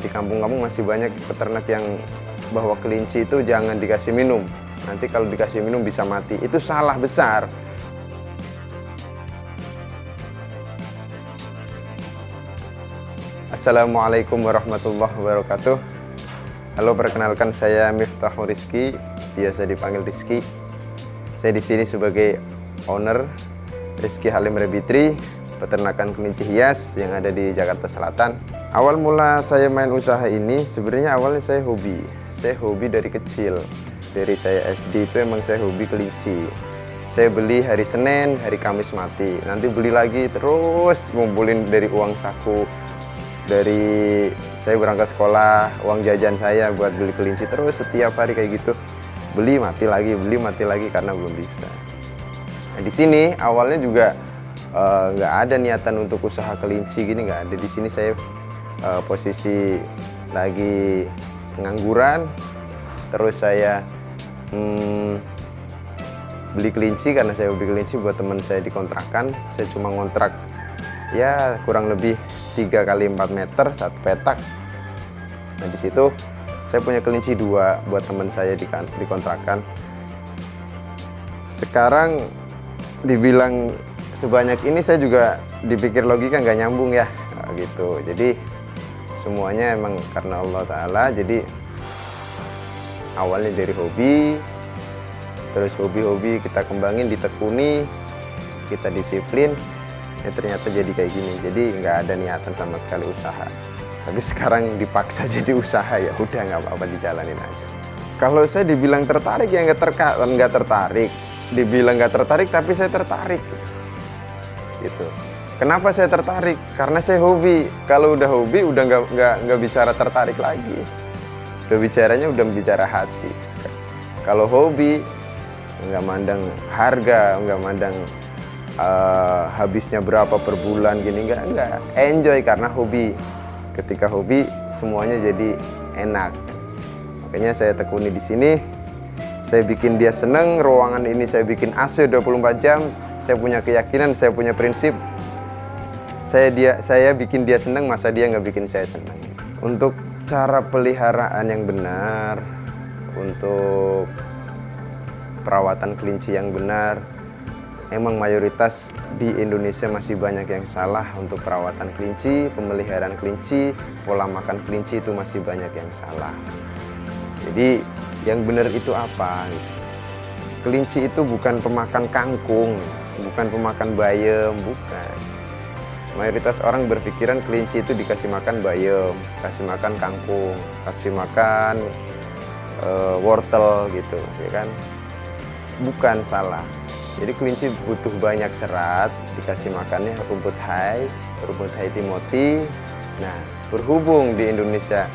di kampung-kampung masih banyak peternak yang bahwa kelinci itu jangan dikasih minum. Nanti kalau dikasih minum bisa mati. Itu salah besar. Assalamualaikum warahmatullahi wabarakatuh. Halo, perkenalkan saya Miftahul Rizky, biasa dipanggil Rizky. Saya di sini sebagai owner Rizky Halim Rabbitry, peternakan kelinci hias yang ada di Jakarta Selatan. Awal mula saya main usaha ini, sebenarnya awalnya saya hobi. Saya hobi dari kecil. Dari saya SD itu emang saya hobi kelinci. Saya beli hari Senin, hari Kamis mati. Nanti beli lagi terus ngumpulin dari uang saku. Dari saya berangkat sekolah, uang jajan saya buat beli kelinci terus setiap hari kayak gitu. Beli mati lagi karena belum bisa. Nah, di sini awalnya juga nggak ada niatan untuk usaha kelinci gini, nggak ada. Di sini saya posisi lagi pengangguran, terus saya beli kelinci karena saya hobi kelinci buat teman saya di kontrakan. Saya cuma ngontrak ya kurang lebih 3 kali 4 meter, 1 petak. Nah, di situ saya punya kelinci 2 buat teman saya di kontrakan. Sekarang dibilang sebanyak ini saya juga dipikir logika nggak nyambung ya, nah, gitu. Jadi semuanya emang karena Allah Ta'ala. Jadi awalnya dari hobi, terus hobi-hobi kita kembangin, ditekuni, kita disiplin. Ya ternyata jadi kayak gini. Jadi nggak ada niatan sama sekali usaha. Tapi sekarang dipaksa jadi usaha, ya udah nggak apa-apa, dijalanin aja. Kalau saya dibilang tertarik ya nggak tertarik. Dibilang nggak tertarik tapi saya tertarik. Gitu. Kenapa saya tertarik? Karena saya hobi. Kalau udah hobi udah nggak bicara tertarik lagi. Udah bicaranya udah bicara hati. Kalau hobi nggak mandang harga, nggak mandang habisnya berapa per bulan gini, enggak, enjoy karena hobi. Ketika hobi semuanya jadi enak. Makanya saya tekuni di sini. Saya bikin dia seneng, ruangan ini saya bikin AC 24 jam. Saya punya keyakinan, saya punya prinsip. Saya bikin dia seneng, masa dia nggak bikin saya seneng. Untuk cara peliharaan yang benar, untuk perawatan kelinci yang benar, emang mayoritas di Indonesia masih banyak yang salah untuk perawatan kelinci, pemeliharaan kelinci, pola makan kelinci itu masih banyak yang salah. Jadi yang benar itu apa? Kelinci itu bukan pemakan kangkung, bukan pemakan bayam, bukan. Mayoritas orang berpikiran kelinci itu dikasih makan bayam, kasih makan kangkung, kasih makan wortel gitu, ya kan? Bukan, salah. Jadi kelinci butuh banyak serat, dikasih makannya rumput hai Timoti. Nah, berhubung di Indonesia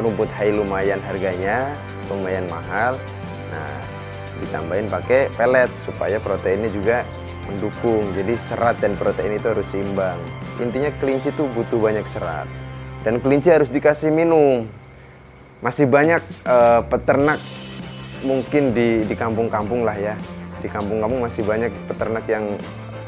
rumput hai lumayan harganya, lumayan mahal. Nah, ditambahin pakai pelet supaya proteinnya juga mendukung. Jadi serat dan protein itu harus seimbang. Intinya kelinci itu butuh banyak serat. Dan kelinci harus dikasih minum. Masih banyak peternak mungkin di kampung-kampung lah ya. Di kampung-kampung masih banyak peternak yang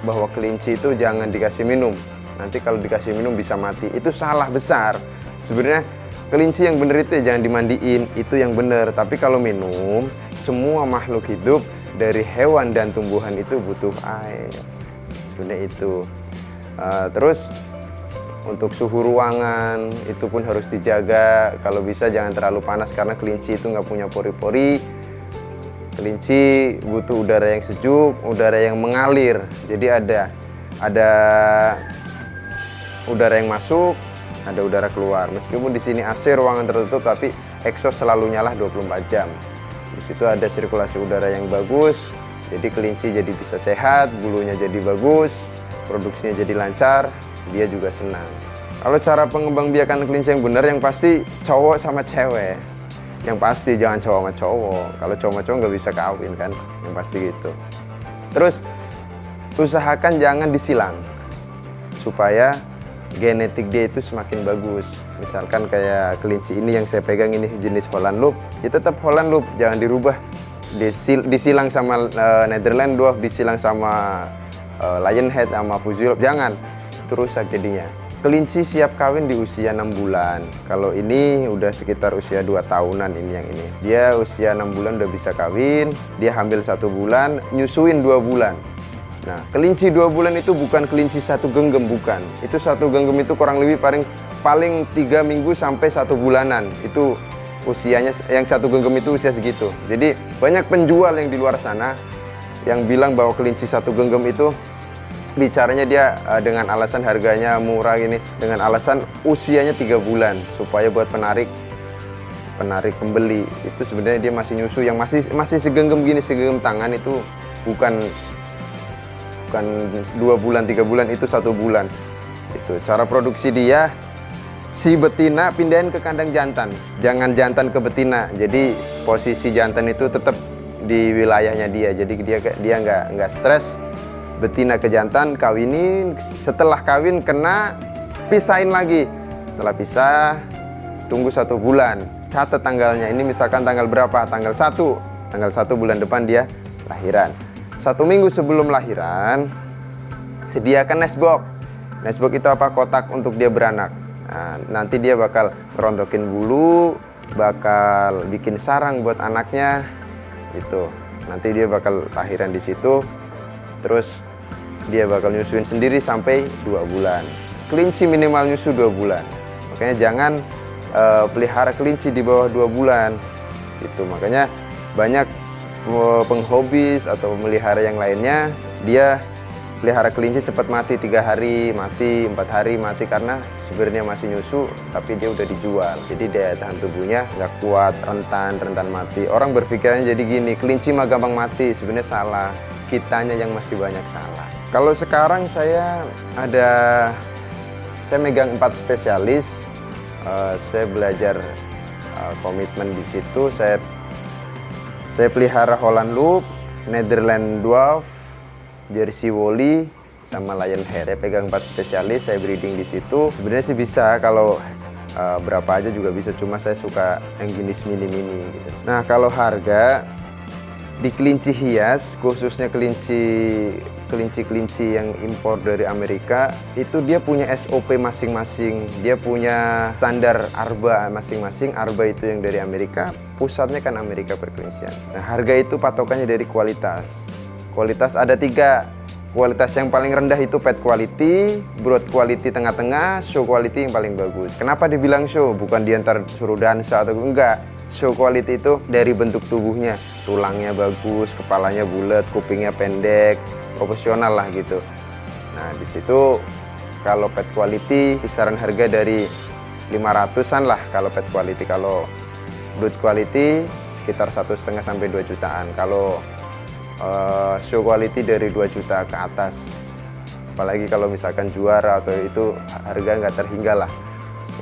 bahwa kelinci itu jangan dikasih minum. Nanti kalau dikasih minum bisa mati. Itu salah besar. Sebenarnya kelinci yang benar itu ya jangan dimandiin, itu yang benar. Tapi kalau minum, semua makhluk hidup dari hewan dan tumbuhan itu butuh air. Sebenarnya itu. Terus untuk suhu ruangan itu pun harus dijaga. Kalau bisa jangan terlalu panas karena kelinci itu nggak punya pori-pori. Kelinci butuh udara yang sejuk, udara yang mengalir. Jadi ada udara yang masuk, ada udara keluar. Meskipun di sini AC ruangan tertutup, tapi exhaust selalu nyala 24 jam. Di situ ada sirkulasi udara yang bagus. Jadi kelinci jadi bisa sehat, bulunya jadi bagus, produksinya jadi lancar, dia juga senang. Kalau cara pengembangbiakan kelinci yang benar, yang pasti cowok sama cewek. Yang pasti jangan cowok sama cowok. Kalau cowok sama cowok nggak bisa kawin kan, yang pasti gitu. Terus usahakan jangan disilang supaya genetik dia itu semakin bagus. Misalkan kayak kelinci ini yang saya pegang ini jenis Holland Loop, ya tetap Holland Loop, jangan dirubah. Disilang sama Netherland Dwarf, disilang sama Lionhead sama Fuzzy Loop, jangan. Itu rusak jadinya. Kelinci siap kawin di usia 6 bulan. Kalau ini udah sekitar usia 2 tahunan ini yang ini. Dia usia 6 bulan udah bisa kawin, dia hamil 1 bulan, nyusuin 2 bulan. Nah, kelinci 2 bulan itu bukan kelinci satu genggam, bukan. Itu satu genggam itu kurang lebih paling 3 minggu sampai 1 bulanan. Itu usianya, yang satu genggam itu usia segitu. Jadi banyak penjual yang di luar sana yang bilang bahwa kelinci satu genggam itu bicaranya dia dengan alasan harganya murah gini, dengan alasan usianya 3 bulan supaya buat penarik pembeli. Itu sebenarnya dia masih nyusu, yang masih segenggam gini, segenggam tangan itu bukan 2 bulan 3 bulan, itu 1 bulan. Itu cara produksi dia, si betina pindahin ke kandang jantan, jangan jantan ke betina. Jadi posisi jantan itu tetap di wilayahnya dia, jadi dia nggak stres. Betina ke jantan, kawinin, setelah kawin kena, pisahin lagi. Setelah pisah, tunggu 1 bulan, catat tanggalnya. Ini misalkan tanggal berapa? Tanggal 1 bulan depan dia lahiran. 1 minggu sebelum lahiran, sediakan nestbox. Nestbox itu apa? Kotak untuk dia beranak. Nah, nanti dia bakal rontokin bulu, bakal bikin sarang buat anaknya. Itu nanti dia bakal lahiran di situ. Terus dia bakal nyusuin sendiri sampai 2 bulan. Kelinci minimal nyusu 2 bulan. Makanya jangan pelihara kelinci di bawah 2 bulan. Itu makanya banyak penghobis atau melihara yang lainnya, dia pelihara kelinci cepat mati, 3 hari mati, 4 hari mati, karena sebenarnya masih nyusu tapi dia udah dijual. Jadi daya tahan tubuhnya nggak kuat, rentan mati. Orang berpikirannya jadi gini, kelinci mah gampang mati. Sebenarnya salah, kitanya yang masih banyak salah. Kalau sekarang saya megang 4 spesialis. Saya belajar komitmen di situ. Saya pelihara Holland Loop, Netherland Dwarf, Jersey Woolly, sama Lion Hair. Saya pegang 4 spesialis, saya breeding di situ. Sebenarnya sih bisa, kalau berapa aja juga bisa, cuma saya suka yang jenis mini-mini gitu. Nah, kalau harga di kelinci hias, khususnya kelinci yang impor dari Amerika, itu dia punya SOP masing-masing. Dia punya standar ARBA masing-masing. ARBA itu yang dari Amerika, pusatnya kan Amerika Perkelincian. Nah, harga itu patokannya dari kualitas. Kualitas ada 3. Kualitas yang paling rendah itu pet quality, brood quality tengah-tengah, show quality yang paling bagus. Kenapa dibilang show? Bukan diantar suruh dansa atau enggak. Show quality itu dari bentuk tubuhnya, tulangnya bagus, kepalanya bulat, kupingnya pendek, proporsional lah gitu. Nah, di situ kalau pet quality kisaran harga dari 500-an lah kalau pet quality. Kalau brood quality sekitar 1,5 sampai 2 jutaan. Kalau show quality dari 2 juta ke atas. Apalagi kalau misalkan juara atau itu, harga nggak terhingga lah.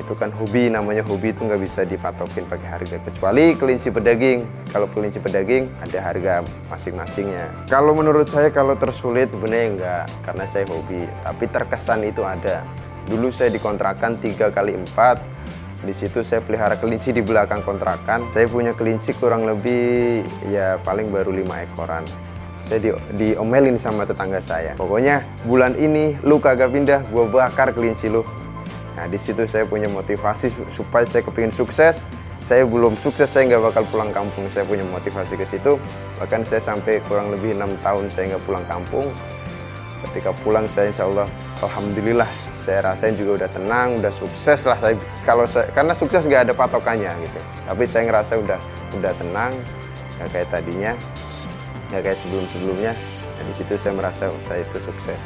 Itu kan hobi, namanya hobi, itu nggak bisa dipatokin pakai harga, kecuali kelinci pedaging. Kalau kelinci pedaging ada harga masing-masingnya. Kalau menurut saya kalau tersulit sebenarnya enggak, karena saya hobi, tapi terkesan itu ada. Dulu saya dikontrakan 3x4. Di situ saya pelihara kelinci di belakang kontrakan. Saya punya kelinci kurang lebih ya paling baru 5 ekoran. Saya diomelin sama tetangga saya. Pokoknya bulan ini lu kagak pindah, gua bakar kelinci lu. Nah, di situ saya punya motivasi supaya saya kepingin sukses. Saya belum sukses, saya nggak bakal pulang kampung. Saya punya motivasi ke situ. Bahkan saya sampai kurang lebih 6 tahun saya nggak pulang kampung. Ketika pulang saya insya Allah, alhamdulillah, saya rasain juga udah tenang, udah sukses lah. Karena sukses nggak ada patokannya gitu. Tapi saya ngerasa udah tenang, nggak kayak tadinya, nggak kayak sebelumnya. Nah, di situ saya merasa saya itu sukses.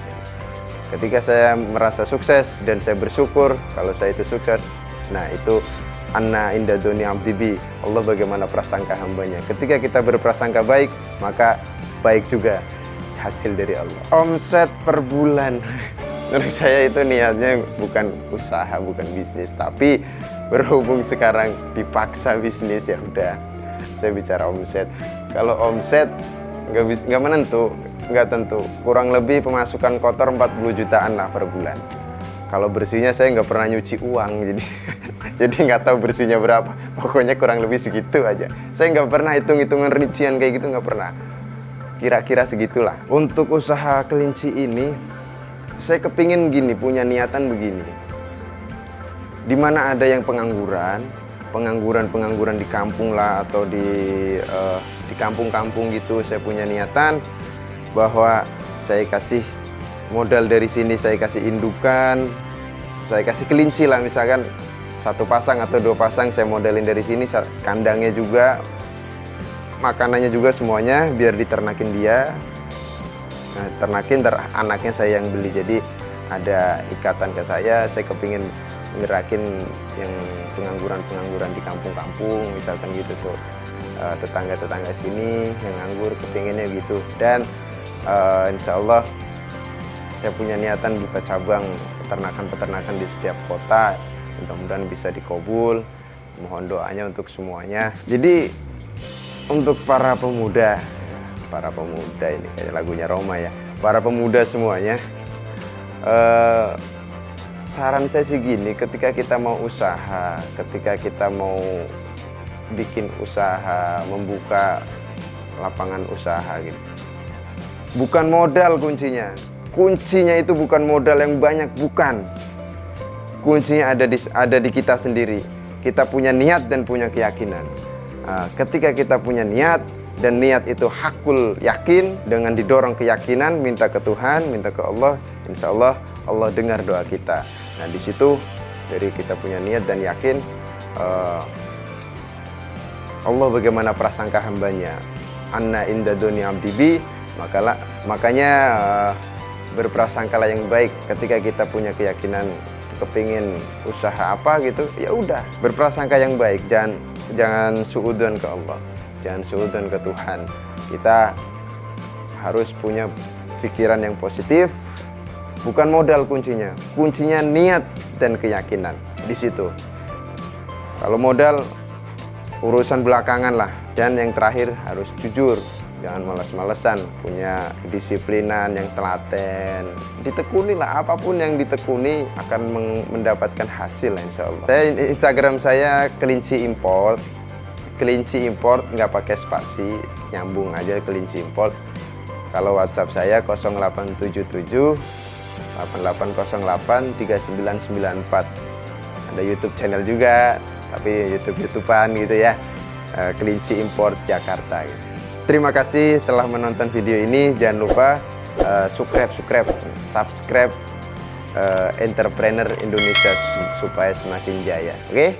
Ketika saya merasa sukses dan saya bersyukur kalau saya itu sukses, nah itu anna inda doni abdibi, Allah bagaimana prasangka hambanya. Ketika kita berprasangka baik, maka baik juga hasil dari Allah. Omset per bulan, menurut saya itu niatnya bukan usaha, bukan bisnis, tapi berhubung sekarang dipaksa bisnis, ya udah saya bicara omset. Kalau omset nggak menentu, nggak tentu, kurang lebih pemasukan kotor 40 jutaan lah per bulan. Kalau bersihnya saya nggak pernah nyuci uang, jadi nggak tahu bersihnya berapa. Pokoknya kurang lebih segitu aja. Saya nggak pernah hitung-hitungan rincian kayak gitu, nggak pernah. Kira-kira segitulah. Untuk usaha kelinci ini, saya kepingin gini, punya niatan begini. di mana ada yang pengangguran di kampung lah, atau di kampung-kampung gitu, saya punya niatan bahwa saya kasih modal dari sini, saya kasih indukan, saya kasih kelinci lah, misalkan 1 pasang atau 2 pasang saya modelin dari sini, kandangnya juga, makanannya juga semuanya biar diternakin dia. Nah, ternakin anaknya saya yang beli, jadi ada ikatan ke saya kepingin ngerakin yang pengangguran di kampung-kampung misalkan gitu tuh, tetangga-tetangga sini yang nganggur kepinginnya gitu. Dan insya Allah saya punya niatan buka cabang peternakan di setiap kota, mudah-mudahan bisa dikabul. Mohon doanya untuk semuanya. Jadi untuk para pemuda ini kayak lagunya Roma ya, para pemuda semuanya, saran saya sih gini, ketika kita mau usaha, ketika kita mau bikin usaha, membuka lapangan usaha gitu, bukan modal kuncinya itu bukan modal yang banyak, bukan. Kuncinya ada di kita sendiri. Kita punya niat dan punya keyakinan. Ketika kita punya niat, dan niat itu hakul yakin, dengan didorong keyakinan, minta ke Tuhan, minta ke Allah, insya Allah Allah dengar doa kita. Nah di situ dari kita punya niat dan yakin, Allah bagaimana prasangka hambanya, anna inda dunya abdi, makanya berprasangkalah yang baik. Ketika kita punya keyakinan kepingin usaha apa gitu, ya udah berprasangka yang baik, jangan suudzon ke Allah, jangan suudzon ke Tuhan. Kita harus punya pikiran yang positif. Bukan modal kuncinya niat dan keyakinan di situ. Kalau modal urusan belakangan lah. Dan yang terakhir harus jujur, jangan malas-malesan, punya kedisiplinan yang telaten. Ditekuni lah, apapun yang ditekuni akan mendapatkan hasil insya Allah. Instagram saya kelinci import nggak pakai spasi, nyambung aja kelinci import. Kalau WhatsApp saya 0877 8808 3994. Ada YouTube channel juga, tapi YouTubean gitu ya, Kelinci Import Jakarta gitu. Terima kasih telah menonton video ini. Jangan lupa subscribe Entrepreneur Indonesia supaya semakin jaya. Oke?